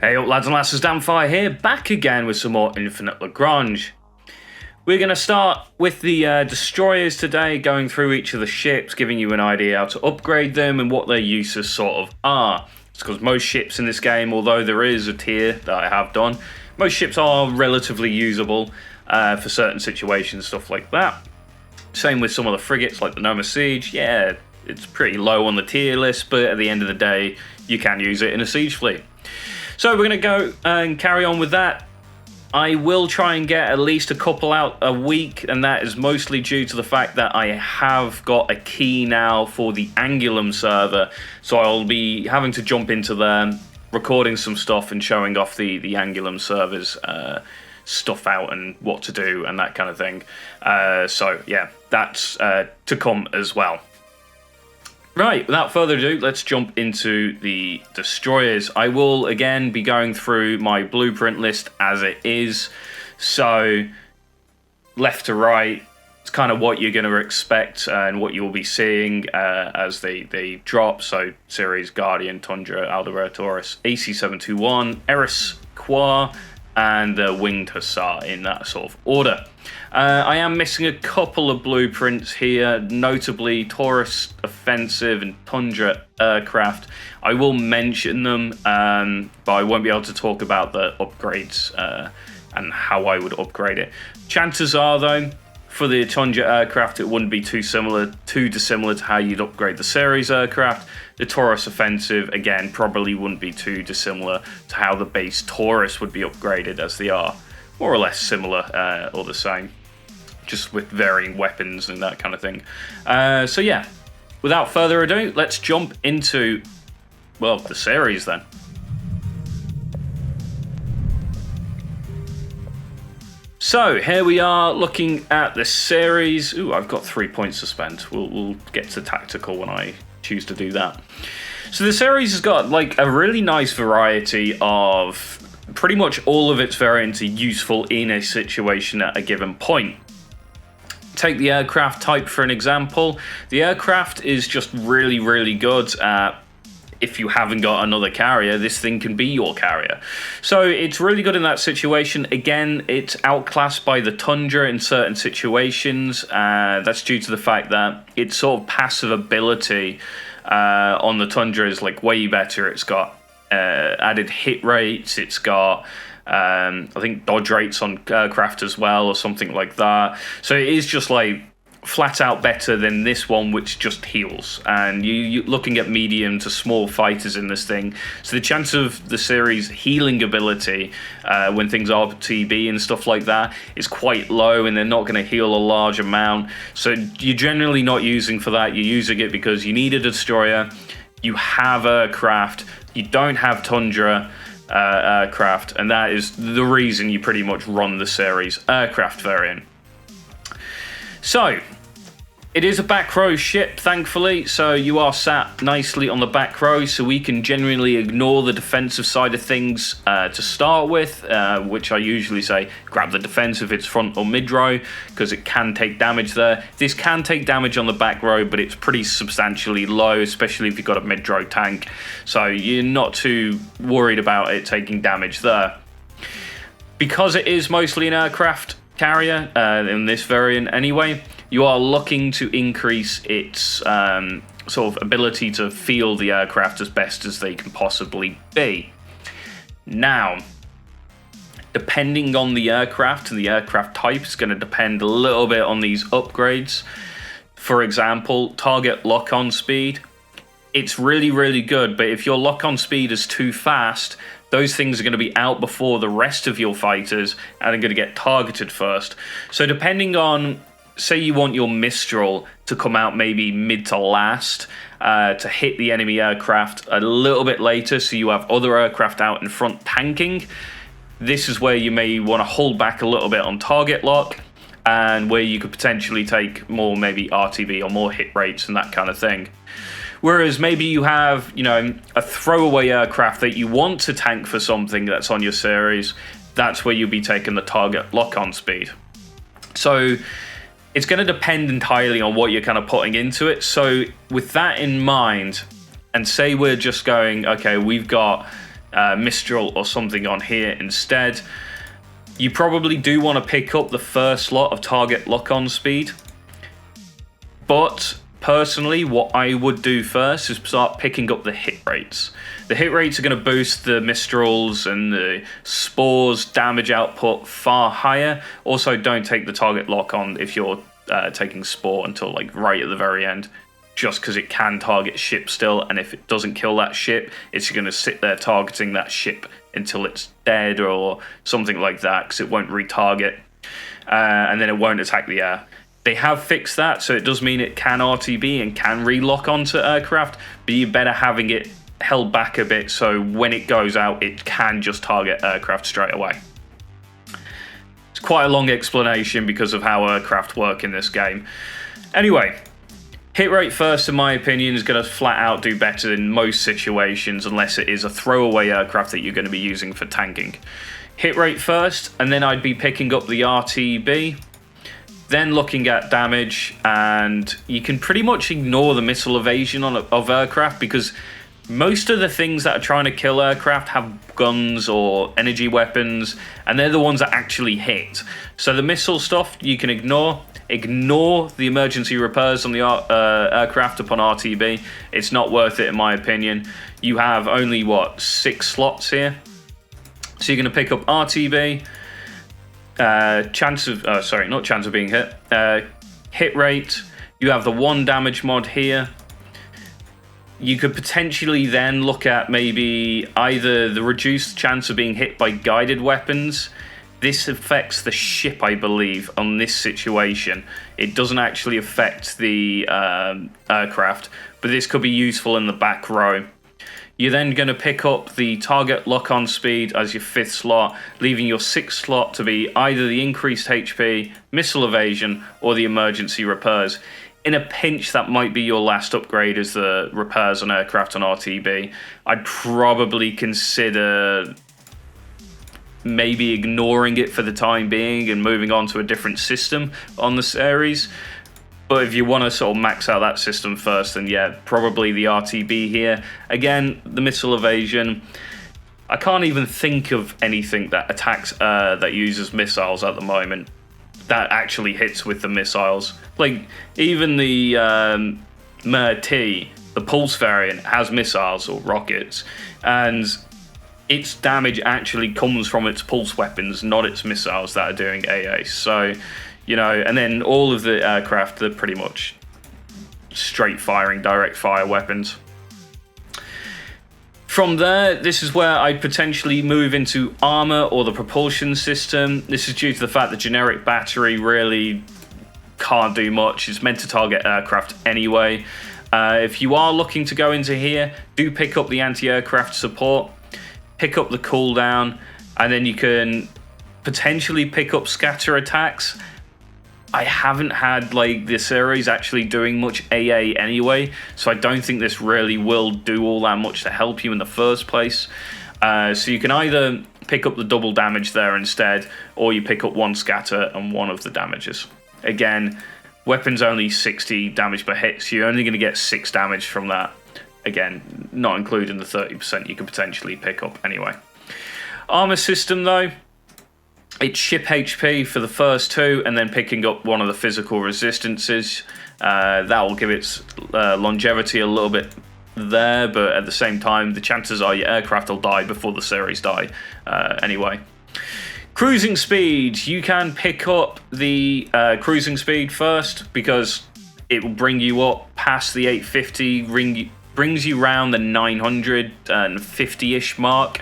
Hey up lads and lasses, Damphyre here, back again with some more Infinite Lagrange. We're going to start with the destroyers today, going through each of the ships, giving you an idea how to upgrade them and what their uses sort of are. It's because most ships in this game, although there is a tier that I have done, most ships are relatively usable for certain situations, stuff like that. Same with some of the frigates like the Noma Siege. Yeah, it's pretty low on the tier list, but at the end of the day, you can use it in a siege fleet. So we're going to go and carry on with that. I will try and get at least a couple out a week, and that is mostly due to the fact that I have got a key now for the Angulum server, so I'll be having to jump into there, recording some stuff and showing off the Angulum server's stuff out and what to do and that kind of thing. So yeah, that's to come as well. Right, without further ado, let's jump into the destroyers. I will again be going through my blueprint list as it is. So, left to right, it's kind of what you're going to expect and what you'll be seeing as they drop. So, Ceres, Guardian, Tundra, Aldebaran, Taurus, AC721, Eris, Qua, and the Winged Hussar in that sort of order. I am missing a couple of blueprints here, notably Taurus Offensive and Tundra Aircraft. I will mention them, but I won't be able to talk about the upgrades and how I would upgrade it. Chances are, though, for the Tundra Aircraft, it wouldn't be too dissimilar to how you'd upgrade the Ceres Aircraft. The Taurus Offensive, again, probably wouldn't be too dissimilar to how the base Taurus would be upgraded, as they are more or less similar or the same, just with varying weapons and that kind of thing. So yeah, without further ado, let's jump into, well, the Ceres then. So here we are looking at the Ceres. Ooh, I've got 3 points to spend. We'll get to tactical when I choose to do that. So the Ceres has got like a really nice variety of pretty much all of its variants are useful in a situation at a given point. Take the aircraft type for an example. The aircraft is just really, really good at, if you haven't got another carrier, this thing can be your carrier. So it's really good in that situation. Again, it's outclassed by the Tundra in certain situations. That's due to the fact that its sort of passive ability on the Tundra is like way better. It's got added hit rates. It's got I think dodge rates on aircraft as well, or something like that. So it is just like flat out better than this one, which just heals. And you're looking at medium to small fighters in this thing, so the chance of the Ceres healing ability when things are TB and stuff like that is quite low, and they're not going to heal a large amount. So you're generally not using for that. You're using it because you need a destroyer, you have aircraft, you don't have Tundra aircraft, and that is the reason you pretty much run the Ceres aircraft variant. So, it is a back row ship, thankfully, so you are sat nicely on the back row, so we can generally ignore the defensive side of things to start with, which I usually say grab the defense if it's front or mid row, because it can take damage there. This can take damage on the back row, but it's pretty substantially low, especially if you've got a mid row tank, so you're not too worried about it taking damage there. Because it is mostly an aircraft carrier in this variant anyway, you are looking to increase its sort of ability to field the aircraft as best as they can possibly be. Now, depending on the aircraft and the aircraft type, is going to depend a little bit on these upgrades. For example, target lock-on speed. It's really, really good, but if your lock-on speed is too fast, those things are going to be out before the rest of your fighters and are going to get targeted first. So depending on, say you want your Mistral to come out maybe mid to last to hit the enemy aircraft a little bit later, so you have other aircraft out in front tanking, this is where you may want to hold back a little bit on target lock, and where you could potentially take more maybe RTB or more hit rates and that kind of thing. Whereas maybe you have, you know, a throwaway aircraft that you want to tank for something that's on your Ceres, that's where you'll be taking the target lock-on speed. So it's going to depend entirely on what you're kind of putting into it. So with that in mind, and say we're just going, okay, we've got Mistral or something on here instead. You probably do want to pick up the first slot of target lock-on speed. But personally, what I would do first is start picking up the hit rates. The hit rates are going to boost the Mistrals and the Spores damage output far higher. Also, don't take the target lock-on if you're taking Spore until like right at the very end, just because it can target ship still, and if it doesn't kill that ship, it's going to sit there targeting that ship until it's dead or something like that, because it won't retarget, and then it won't attack the air. They have fixed that, so it does mean it can RTB and can relock onto aircraft, but you're better having it held back a bit so when it goes out, it can just target aircraft straight away. It's quite a long explanation because of how aircraft work in this game. Anyway, hit rate first, in my opinion, is going to flat out do better in most situations, unless it is a throwaway aircraft that you're going to be using for tanking. Hit rate first, and then I'd be picking up the RTB, then looking at damage, and you can pretty much ignore the missile evasion of aircraft, because most of the things that are trying to kill aircraft have guns or energy weapons, and they're the ones that actually hit. So the missile stuff you can ignore. Ignore the emergency repairs on the aircraft upon RTB. It's not worth it, in my opinion. You have only, 6 slots here. So you're going to pick up RTB, chance of being hit, hit rate. You have the 1 damage mod here. You could potentially then look at maybe either the reduced chance of being hit by guided weapons. This affects the ship, I believe, on this situation. It doesn't actually affect the aircraft, but this could be useful in the back row. You're then going to pick up the target lock-on speed as your 5th slot, leaving your 6th slot to be either the increased HP, missile evasion, or the emergency repairs. In a pinch, that might be your last upgrade as the repairs on aircraft on RTB. I'd probably consider maybe ignoring it for the time being and moving on to a different system on the Ceres. But if you want to sort of max out that system first, then yeah, probably the RTB here. Again, the missile evasion. I can't even think of anything that attacks, that uses missiles at the moment, that actually hits with the missiles. Like, even the Mer-T, the Pulse variant, has missiles or rockets, and its damage actually comes from its pulse weapons, not its missiles that are doing AA. So, you know, and then all of the aircraft, they're pretty much straight firing, direct fire weapons. From there, this is where I'd potentially move into armor or the propulsion system. This is due to the fact that generic battery really can't do much. It's meant to target aircraft anyway. If you are looking to go into here, do pick up the anti-aircraft support. Pick up the cooldown, and then you can potentially pick up scatter attacks. I haven't had like the Ceres actually doing much AA anyway, so I don't think this really will do all that much to help you in the first place. So you can either pick up the double damage there instead, or you pick up 1 scatter and 1 of the damages. Again, weapons only 60 damage per hit, so you're only going to get 6 damage from that. Again, not including the 30% you could potentially pick up anyway. Armor system though, it's ship HP for the first 2 and then picking up 1 of the physical resistances. That will give its longevity a little bit there, but at the same time, the chances are your aircraft will die before the Ceres die anyway. Cruising speed, you can pick up the cruising speed first because it will bring you up past the 850, brings you around the 950-ish mark,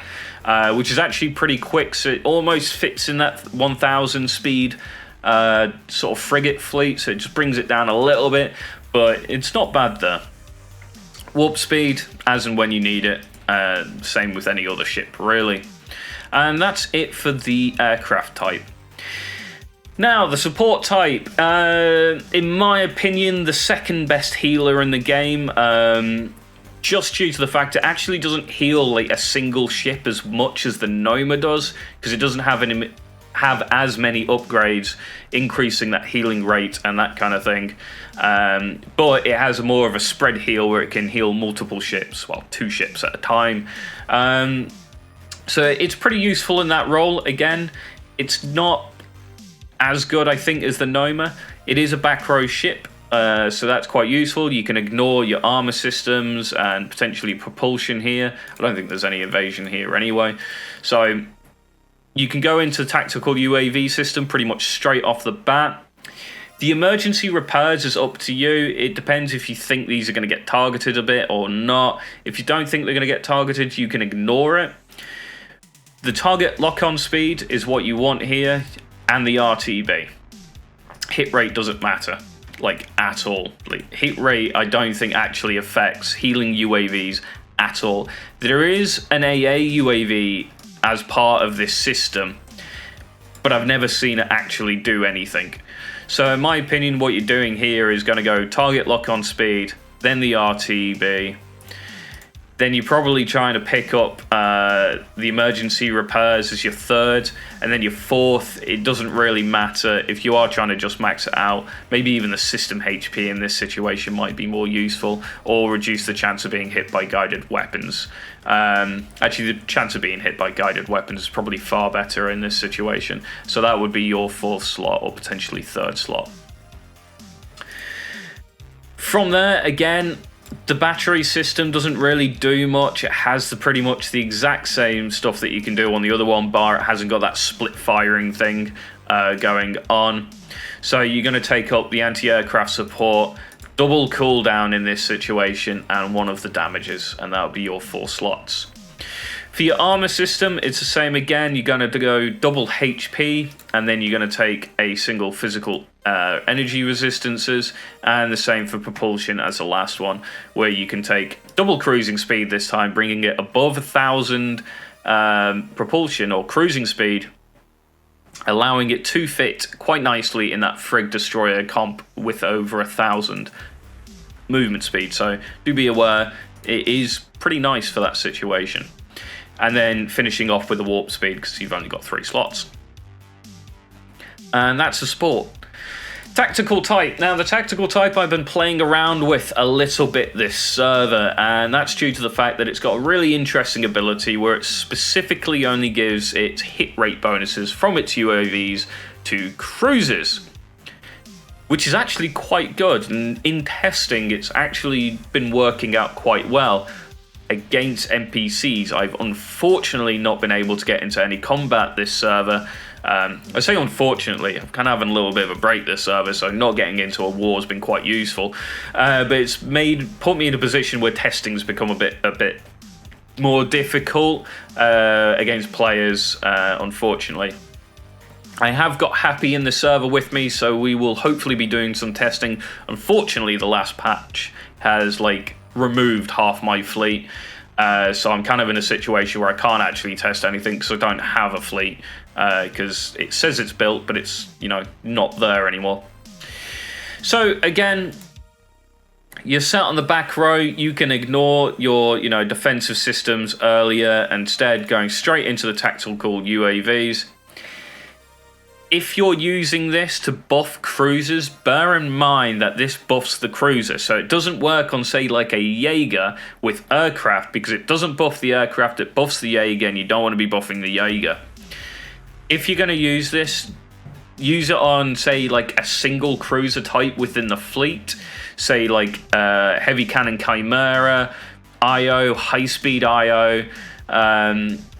which is actually pretty quick, so it almost fits in that 1000 speed sort of frigate fleet, so it just brings it down a little bit, but it's not bad there. Warp speed, as and when you need it, same with any other ship, really. And that's it for the aircraft type. Now, the support type, in my opinion, the second best healer in the game, just due to the fact it actually doesn't heal like a single ship as much as the Noma does, because it doesn't have as many upgrades, increasing that healing rate and that kind of thing. But it has more of a spread heal where it can heal multiple ships, well, 2 ships at a time. So it's pretty useful in that role. Again, it's not as good, I think, as the Noma. It is a back row ship, so that's quite useful. You can ignore your armor systems and potentially propulsion here. I don't think there's any evasion here anyway. So you can go into the tactical UAV system pretty much straight off the bat. The emergency repairs is up to you. It depends if you think these are going to get targeted a bit or not. If you don't think they're going to get targeted, you can ignore it. The target lock-on speed is what you want here, and the RTB. Hit rate doesn't matter, like, at all. Like, hit rate, I don't think actually affects healing UAVs at all. There is an AA UAV as part of this system, but I've never seen it actually do anything. So in my opinion, what you're doing here is going to go target lock-on speed, then the RTB. Then you're probably trying to pick up the emergency repairs as your third, and then your fourth, it doesn't really matter. If you are trying to just max it out, maybe even the system HP in this situation might be more useful, or reduce the chance of being hit by guided weapons. Actually, the chance of being hit by guided weapons is probably far better in this situation. So that would be your fourth slot, or potentially third slot. From there, again, the battery system doesn't really do much. It has pretty much the exact same stuff that you can do on the other one, bar it hasn't got that split firing thing going on. So you're going to take up the anti-aircraft support, double cooldown in this situation, and one of the damages, and that'll be your 4 slots. For your armor system, it's the same again. You're going to go double HP, and then you're going to take a single physical energy resistances, and the same for propulsion as the last one, where you can take double cruising speed this time, bringing it above 1,000 propulsion or cruising speed, allowing it to fit quite nicely in that Frigg Destroyer comp with over 1,000 movement speed. So do be aware, it is pretty nice for that situation. And then finishing off with a warp speed, because you've only got 3 slots. And that's the sport. Tactical type. Now, the tactical type I've been playing around with a little bit this server, and that's due to the fact that it's got a really interesting ability where it specifically only gives its hit rate bonuses from its UAVs to cruisers, which is actually quite good. And in testing, it's actually been working out quite well against NPCs. I've unfortunately not been able to get into any combat this server. I say unfortunately, I'm kind of having a little bit of a break this server, so not getting into a war has been quite useful. But it's put me in a position where testing's become a bit more difficult against players, unfortunately. I have got Happy in the server with me, so we will hopefully be doing some testing. Unfortunately, the last patch has removed half my fleet, so I'm kind of in a situation where I can't actually test anything because I don't have a fleet, because it says it's built, but it's not there anymore. So again, you're sat on the back row. You can ignore your defensive systems earlier, and instead going straight into the tactical UAVs. If you're using this to buff cruisers, bear in mind that this buffs the cruiser. So it doesn't work on, say, like a Jaeger with aircraft, because it doesn't buff the aircraft, it buffs the Jaeger, and you don't want to be buffing the Jaeger. If you're going to use this, use it on, say, like a single cruiser type within the fleet. Say, like Heavy Cannon Chimera, IO, High Speed IO,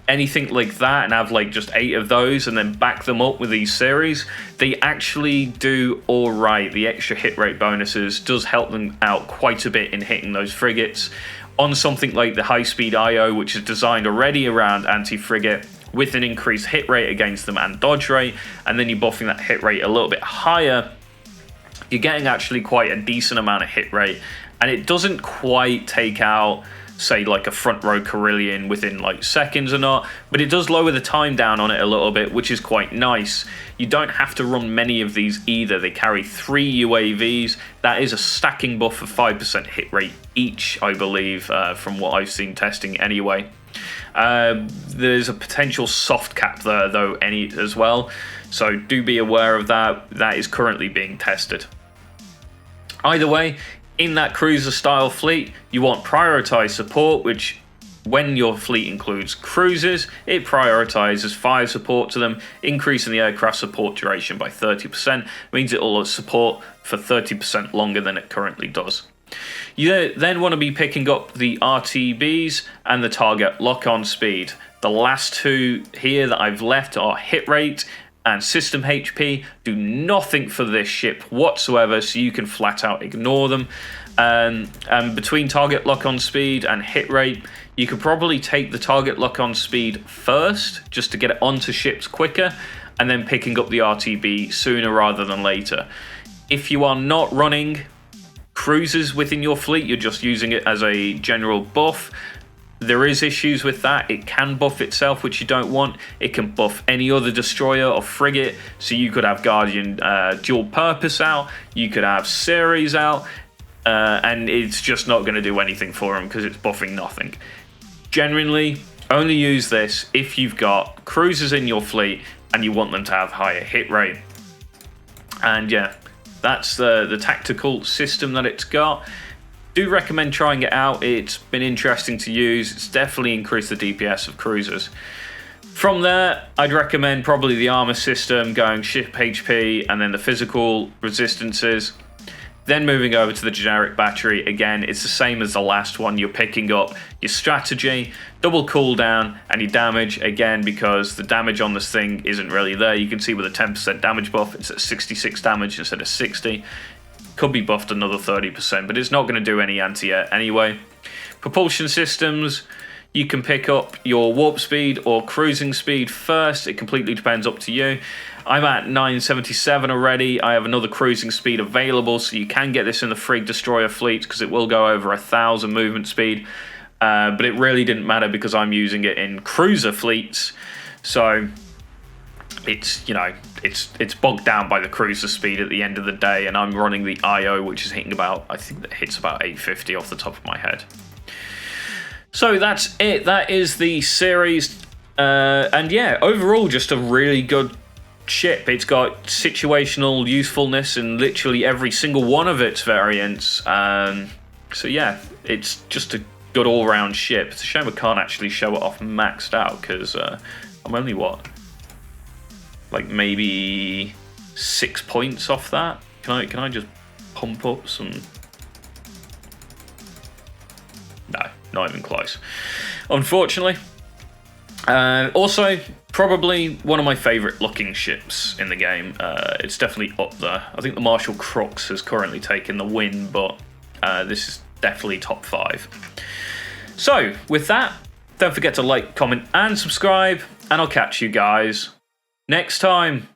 anything like that, and have just 8 of those, and then back them up with these Ceres. They actually do all right. The extra hit rate bonuses does help them out quite a bit in hitting those frigates. On something like the High Speed IO, which is designed already around anti-frigate, with an increased hit rate against them and dodge rate, and then you're buffing that hit rate a little bit higher, you're getting actually quite a decent amount of hit rate, and it doesn't quite take out, say, like a front row Carillion within seconds or not, but it does lower the time down on it a little bit, which is quite nice. You don't have to run many of these either. They carry 3 UAVs. That is a stacking buff of 5% hit rate each, I believe, from what I've seen testing anyway. There's a potential soft cap there though as well, so do be aware of that. That is currently being tested. Either way, in that cruiser style fleet, you want prioritized support, which when your fleet includes cruisers, it prioritizes fire support to them, increasing the aircraft support duration by 30%, means it will support for 30% longer than it currently does. You then want to be picking up the RTBs and the target lock-on speed. The last two here that I've left are hit rate and system HP. Do nothing for this ship whatsoever, so you can flat out ignore them. And between target lock-on speed and hit rate, you could probably take the target lock-on speed first, just to get it onto ships quicker, and then picking up the RTB sooner rather than later. If you are not running cruisers within your fleet, you're just using it as a general buff, there is issues with that. It can buff itself, which you don't want. It can buff any other destroyer or frigate, so you could have Guardian dual purpose out, you could have Ceres out, and it's just not going to do anything for them because it's buffing nothing. Generally, only use this if you've got cruisers in your fleet and you want them to have higher hit rate. And yeah, that's the tactical system that it's got. Do recommend trying it out. It's been interesting to use. It's definitely increased the DPS of cruisers. From there, I'd recommend probably the armor system, going ship HP and then the physical resistances. Then moving over to the generic battery. Again, it's the same as the last one. You're picking up your strategy, double cooldown, and your damage. Again, because the damage on this thing isn't really there. You can see with a 10% damage buff, it's at 66 damage instead of 60. Could be buffed another 30%, but it's not going to do any anti-air anyway. Propulsion systems, you can pick up your warp speed or cruising speed first. It completely depends, up to you. I'm at 977 already. I have another cruising speed available, so you can get this in the Frigg destroyer fleet because it will go over 1,000 movement speed. But it really didn't matter because I'm using it in cruiser fleets. So it's, you know, it's bogged down by the cruiser speed at the end of the day, and I'm running the IO, which is hitting about, I think that hits about 850 off the top of my head. So that's it. That is the Ceres. And yeah, overall, just a really good ship. It's got situational usefulness in literally every single one of its variants. So yeah, it's just a good all-round ship. It's a shame I can't actually show it off maxed out because I'm only, what, like maybe 6 points off that? Can I just pump up some? No, not even close, unfortunately. Also, probably one of my favourite looking ships in the game. It's definitely up there. I think the Marshall Crux has currently taken the win, but this is definitely top 5. So, with that, don't forget to like, comment, and subscribe, and I'll catch you guys next time.